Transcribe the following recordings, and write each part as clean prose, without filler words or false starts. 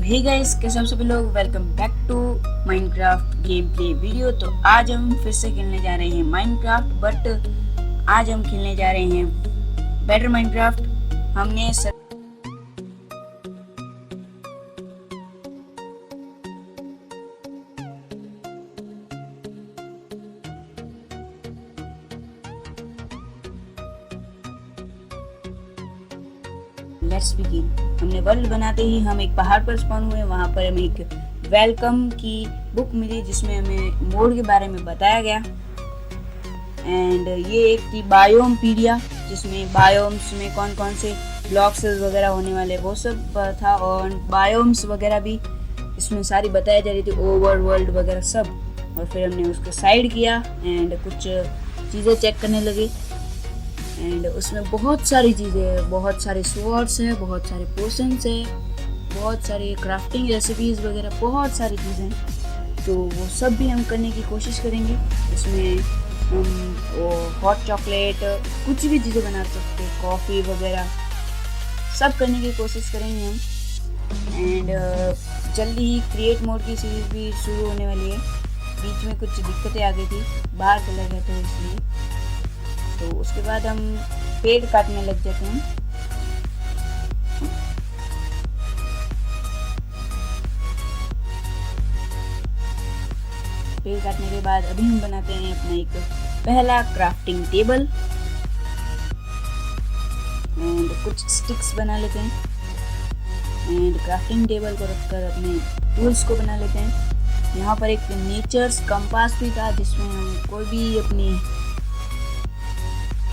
Hey guys, कैसे आप सभी लोग। Welcome back to Minecraft game play video. तो आज हम फिर से खेलने जा रहे हैं माइनक्राफ्ट, बट आज हम खेलने जा रहे हैं बेटर माइनक्राफ्ट। हमने लेट्स बिगिन। हमने वर्ल्ड बनाते ही हम एक पहाड़ पर स्पॉन हुए। वहाँ पर हमें एक वेलकम की बुक मिली जिसमें हमें मोड के बारे में बताया गया। एंड ये एक थी बायोमपीडिया, जिसमें बायोम्स में कौन कौन से ब्लॉक्स वगैरह होने वाले वो सब था, और बायोम्स वगैरह भी इसमें सारी बताई जा रही थी, ओवर वर्ल्ड वगैरह सब। और फिर हमने उसको साइड किया एंड कुछ चीज़ें चेक करने लगे। एंड उसमें बहुत सारी चीज़ें हैं, बहुत सारे स्वॉर्ड्स हैं, बहुत सारे पोशंस हैं, बहुत सारे क्राफ्टिंग रेसिपीज़ वगैरह, बहुत सारी चीज़ें हैं। तो वो सब भी हम करने की कोशिश करेंगे। इसमें हम वो हॉट चॉकलेट कुछ भी चीज़ें बना सकते हैं, कॉफ़ी वगैरह सब करने की कोशिश करेंगे हम। एंड जल्दी ही क्रिएट मोड की सीरीज़ भी शुरू होने वाली है। बीच में कुछ दिक्कतें आ गई थी, बाहर चला गया था इसलिए। तो उसके बाद हम पेड़ काटने लग जाते हैं। पेड़ काटने के बाद अभी हम बनाते हैं अपना एक पहला क्राफ्टिंग टेबल एंड कुछ स्टिक्स बना लेते हैं। एंड क्राफ्टिंग टेबल को रखकर अपने टूल्स को बना लेते हैं। यहाँ पर एक नेचर्स कंपास भी था जिसमें हम कोई भी अपनी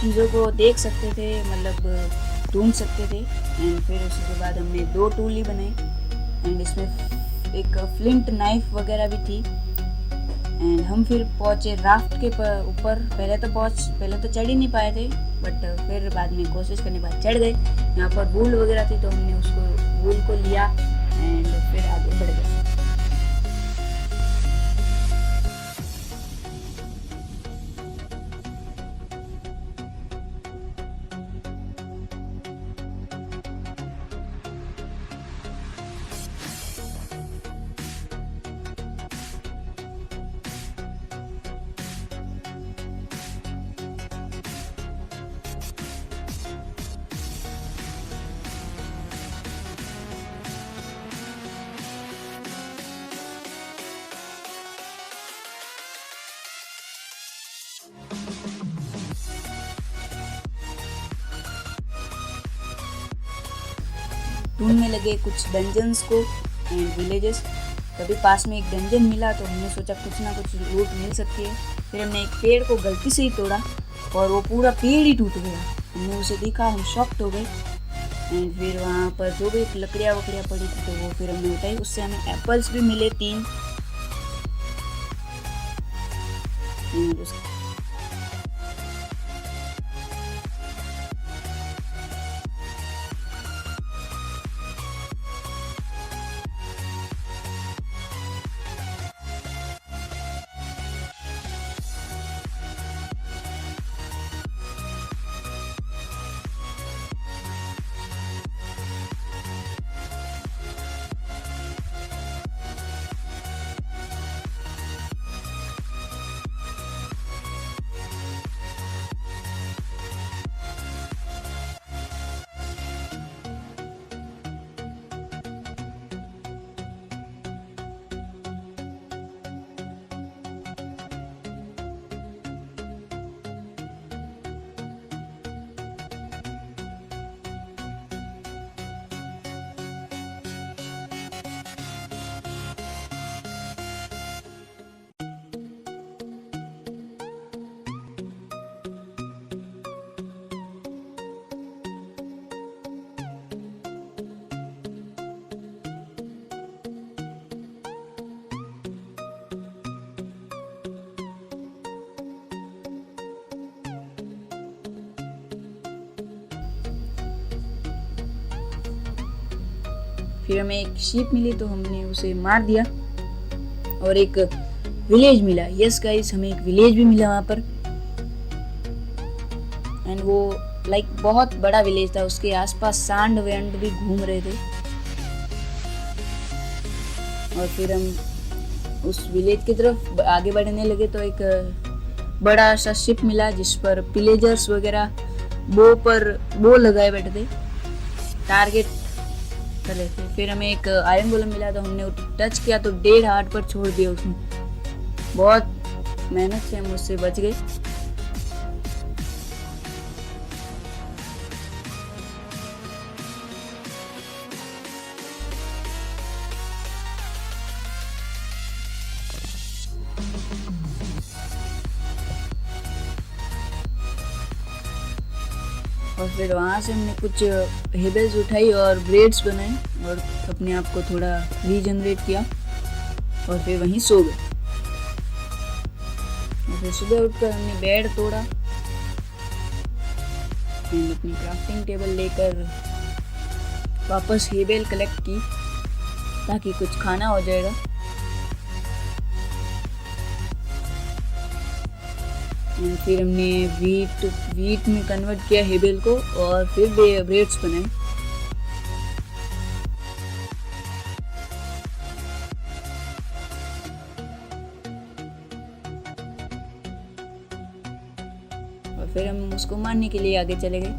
चीज़ों को देख सकते थे, मतलब ढूंढ सकते थे। एंड फिर उसके बाद हमने 2 टूल ही बनाए एंड इसमें एक फ्लिंट नाइफ वगैरह भी थी। एंड हम फिर पहुँचे राफ्ट के ऊपर। पहले तो चढ़ ही नहीं पाए थे, बट फिर बाद में कोशिश करने के बाद चढ़ गए। यहाँ पर वूल वगैरह थी तो हमने उसको वूल को लिया एंड फिर आगे बढ़ गए। ढूंढने लगे कुछ डंजन्स को एंड विलेजेस। तभी पास में एक डंजन मिला तो हमने सोचा कुछ ना कुछ लूट मिल सकती है। फिर हमने एक पेड़ को गलती से ही तोड़ा और वो पूरा पेड़ ही टूट गया। हमने उसे देखा, हम शॉक्ड हो गए। एंड फिर वहाँ पर जो भी लकड़ियाँ वकड़ियाँ पड़ी थी तो वो फिर हमने उठाई। उससे हमें एप्पल्स भी मिले 3। फिर हमें एक शीप मिली तो हमने उसे मार दिया और एक विलेज मिला। यस गाइस, हमें एक विलेज भी मिला वहाँ पर। एंड वो लाइक बहुत बड़ा विलेज था, उसके आसपास सांड वैंड भी घूम रहे थे। और फिर हम उस विलेज की तरफ आगे बढ़ने लगे तो एक बड़ा सा शिप मिला जिस पर पिलेजर्स वगैरह बो लगाए बैठे थे, टारगेट कर रहे थे। फिर हमें एक आयरन गोलम मिला तो हमने टच किया तो 1.5 हार्ट पर छोड़ दिया उसने। बहुत मेहनत से हम उससे बच गए। और फिर वहाँ से हमने कुछ हेबल्स उठाई और ब्रेड्स बनाए और अपने आप को थोड़ा रीजनरेट किया और फिर वहीं सो गए। और फिर सुबह उठकर हमने बेड तोड़ा एंड अपनी क्राफ्टिंग टेबल लेकर वापस हेबल कलेक्ट की ताकि कुछ खाना हो जाएगा। फिर हमने वीट में कन्वर्ट किया हेबल को और फिर ब्रेड्स बनाए। और फिर हम उसको मारने के लिए आगे चले गए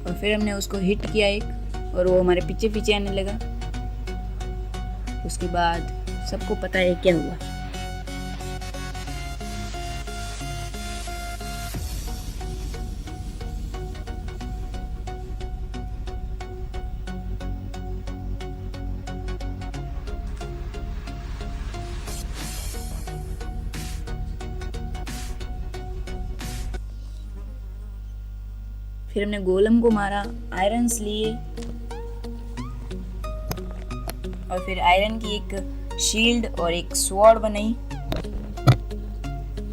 और फिर हमने उसको हिट किया एक और वो हमारे पीछे पीछे आने लगा। उसके बाद सबको पता है क्या हुआ। फिर हमने गोलम को मारा, आयरन्स लिए और फिर आयरन की एक शील्ड और एक स्वॉर्ड बनाई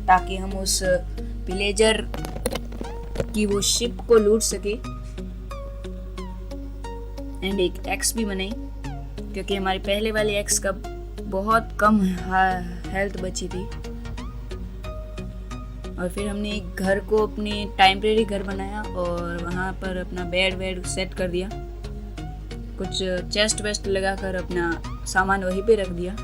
ताकि हम उस विलेजर की वो शिप को लूट सके। एंड एक एक्स भी बनाई क्योंकि हमारे पहले वाले एक्स का बहुत कम हेल्थ बची थी। और फिर हमने एक घर को अपने टेम्परेरी घर बनाया और वहाँ पर अपना बेड सेट कर दिया, कुछ चेस्ट वेस्ट लगाकर अपना सामान वहीं पे रख दिया।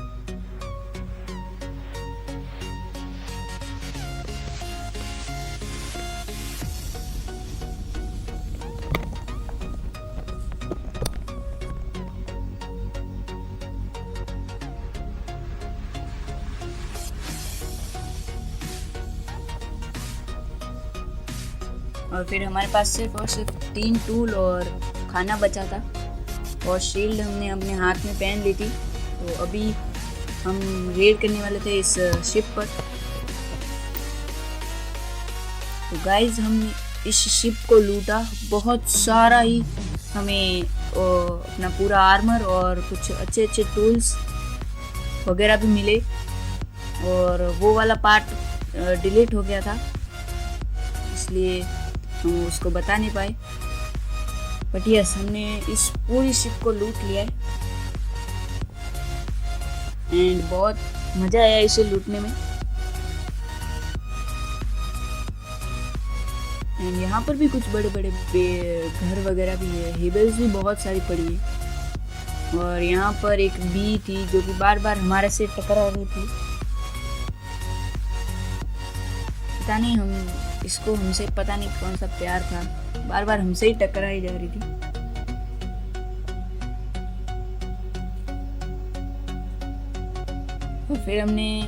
और फिर हमारे पास सिर्फ और सिर्फ 3 टूल और खाना बचा था और शील्ड हमने अपने हाथ में पहन ली थी। तो अभी हम रेड करने वाले थे इस शिप पर। तो गाइज हमने इस शिप को लूटा, बहुत सारा ही हमें अपना पूरा आर्मर और कुछ अच्छे अच्छे टूल्स वगैरह भी मिले और वो वाला पार्ट डिलीट हो गया था इसलिए हम उसको बता नहीं पाए। बट यस, हमने इस पूरी शिप को लूट लिया है एंड बहुत मज़ा आया इसे लूटने में। एंड यहाँ पर भी कुछ बड़े बड़े घर वगैरह भी है, हेबल्स भी बहुत सारी पड़ी है। और यहाँ पर एक बी थी जो कि बार बार हमारे से टकरा रही थी, पता नहीं इसको हमसे पता नहीं कौन सा प्यार था, बार बार हमसे ही टकराई जा रही थी। तो फिर हमने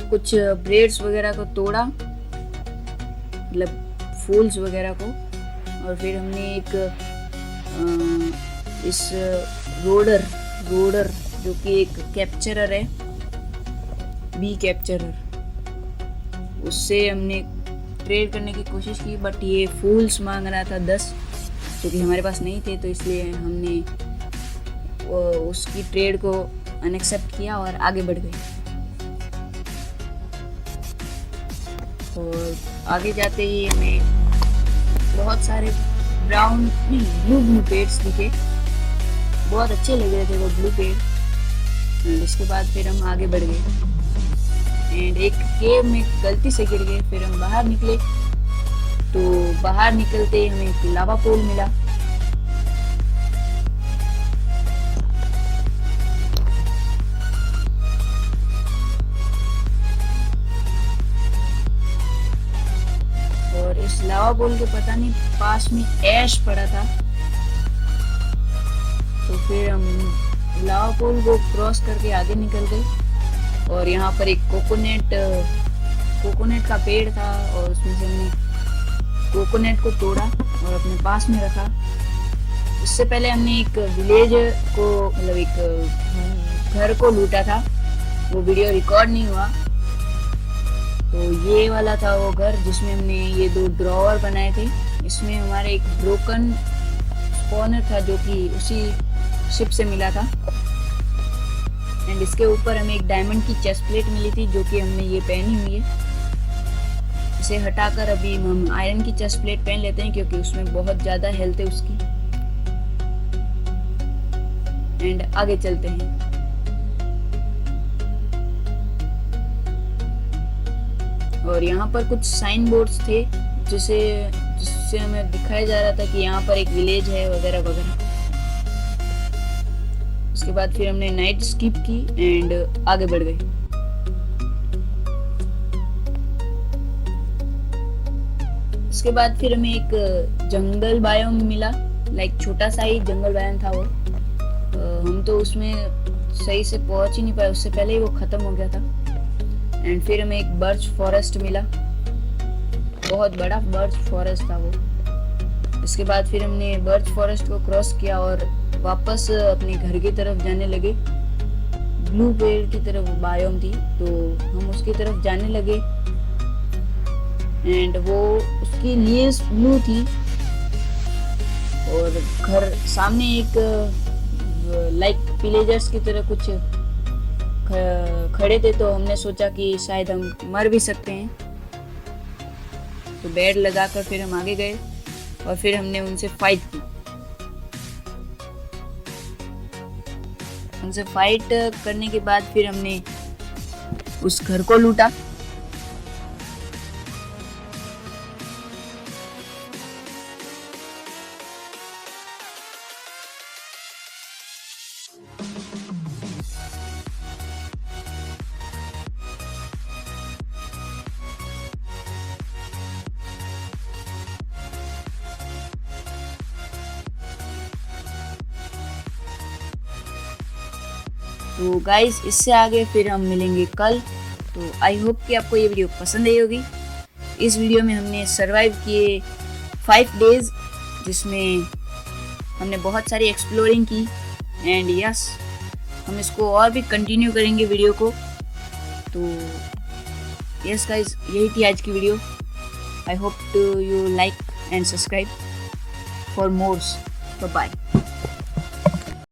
कुछ ब्रेड्स वगैरह को तोड़ा, मतलब फूल्स वगैरह को, और फिर हमने एक इस रोडर जो कि एक कैप्चरर है, बी कैप्चरर, उससे हमने ट्रेड करने की कोशिश की। बट ये फूल्स मांग रहा था 10, जो कि हमारे पास नहीं थे, तो इसलिए हमने उसकी ट्रेड को अनएक्सेप्ट किया और आगे बढ़ गए। और आगे जाते ही हमें बहुत सारे ब्लू पेड्स दिखे, बहुत अच्छे लग रहे थे वो ब्लू पेड़। उसके बाद फिर हम आगे बढ़ गए एंड एक केव में गलती से गिर गए। फिर हम बाहर निकले तो बाहर निकलते हमें एक लावा पूल मिला पुल के पता नहीं पास में ऐश पड़ा था, तो फिर हम लावा पुल को क्रॉस करके आगे निकल गए। और यहाँ पर एक कोकोनट का पेड़ था और उसमें से हमने कोकोनट को तोड़ा और अपने पास में रखा। उससे पहले हमने एक विलेज को, मतलब एक घर को लूटा था, वो वीडियो रिकॉर्ड नहीं हुआ। तो ये वाला था वो घर जिसमें हमने ये 2 ड्रॉवर बनाए थे। इसमें हमारे एक ब्रोकन स्पॉनर था जो कि उसी शिप से मिला था, एंड इसके ऊपर हमें एक डायमंड की चेस्ट प्लेट मिली थी जो कि हमने ये पहनी हुई है। इसे हटाकर अभी हम आयरन की चेस्ट प्लेट पहन लेते हैं क्योंकि उसमें बहुत ज्यादा हेल्थ है उसकी। एंड आगे चलते हैं। और यहाँ पर कुछ साइन बोर्ड्स थे जिससे हमें दिखाया जा रहा था कि यहाँ पर एक विलेज है वगैरह वगैरह। उसके बाद फिर हमने नाइट स्किप की एंड आगे बढ़ गए। उसके बाद फिर हमें एक जंगल बायोम मिला, लाइक छोटा सा ही जंगल बायोम था वो। हम तो उसमें सही से पहुंच ही नहीं पाए, उससे पहले ही वो खत्म हो गया था। एंड फिर हमें एक बर्च फॉरेस्ट मिला, बहुत बड़ा बर्च फॉरेस्ट था वो। इसके बाद फिर हमने बर्च फॉरेस्ट को क्रॉस किया और वापस अपने घर की तरफ जाने लगे। ब्लू पेड़ की तरफ बायोम थी तो हम उसकी तरफ जाने लगे, एंड वो उसकी लीव्स ब्लू थी। और घर सामने एक लाइक विलेजर्स की तरह कुछ खड़े थे, तो हमने सोचा कि शायद हम मर भी सकते हैं, तो बेड लगाकर फिर हम आगे गए और फिर हमने उनसे फाइट की। उनसे फाइट करने के बाद फिर हमने उस घर को लूटा। तो गाइस इससे आगे फिर हम मिलेंगे कल। तो आई होप कि आपको ये वीडियो पसंद आई होगी। इस वीडियो में हमने सरवाइव किए 5 डेज, जिसमें हमने बहुत सारी एक्सप्लोरिंग की। एंड यस, हम इसको और भी कंटिन्यू करेंगे वीडियो को। तो यस गाइस, यही थी आज की video. I hope to you like and subscribe for mores. Bye bye.